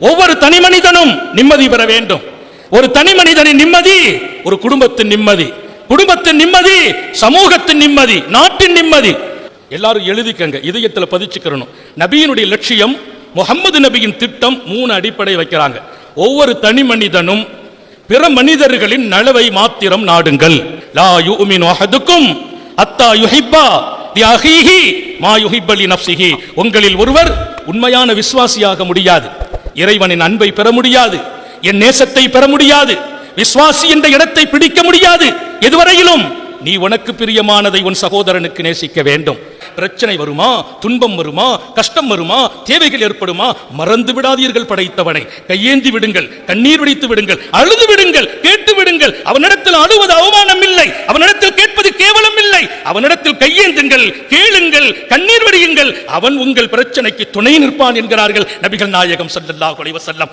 ஒவ்வொரு தனி மனிதனும் நிம்மதி பெற வேண்டும். ஒரு தனி மனிதனின் நிம்மதி ஒரு குடும்பத்தின் நிம்மதி, குடும்பத்தின் நிம்மதி சமூகத்தின் நிம்மதி, நாட்டின் நிம்மதி. எல்லாரும் எழுதிக்கங்க, இதயத்தில் பதிச்சுக்கிறணும். நபியினுடைய லட்சியம், முகமது நபியின் திட்டம் 3 அடிப்படை வைக்கிறாங்க. ஒவ்வொரு தனி மனிதனும் பிற மனிதர்களின் நலவை மாத்திரம் நாடுங்கள். லா யுமினு அஹதுக்கும் அத்தா யுஹிப்பா லிஅஹீஹி மா யுஹிப்ப லிநஃப்ஸிஹி. உங்களில் ஒருவர் உண்மையான விசுவாசியாக முடியாது, இறைவனின் அன்பை பெற முடியாது, என் நேசத்தை பெற முடியாது, விசுவாசி என்ற இடத்தை பிடிக்க முடியாது எதுவரையிலும் நீ உனக்கு பிரியமானதை உன் சகோதரனுக்கு நேசிக்க வேண்டும். பிரச்சனை வருமா, துன்பம் வருமா, கஷ்டம் வருமா, தேவைகள் ஏற்படுமா, மறந்து விடாதீர்கள் படைத்தவனை. கையேந்தி விடுங்கள், கண்ணீர் வடித்து விடுங்கள், அழுது விடுங்கள், கேட்டு விடுங்கள். அவனிடத்தில் அழுவது அவமானம் இல்லை, அவனிடத்தில் கேட்பது கேவலம் இல்லை. அவனிடத்தில் கையேந்துங்கள், கேளுங்கள், கண்ணீர் வடியுங்கள். அவன் உங்கள் பிரச்சனைக்கு துணை நிற்பான் என்கிறார்கள் நபிகள் நாயகம் ஸல்லல்லாஹு அலைஹி வஸல்லம்.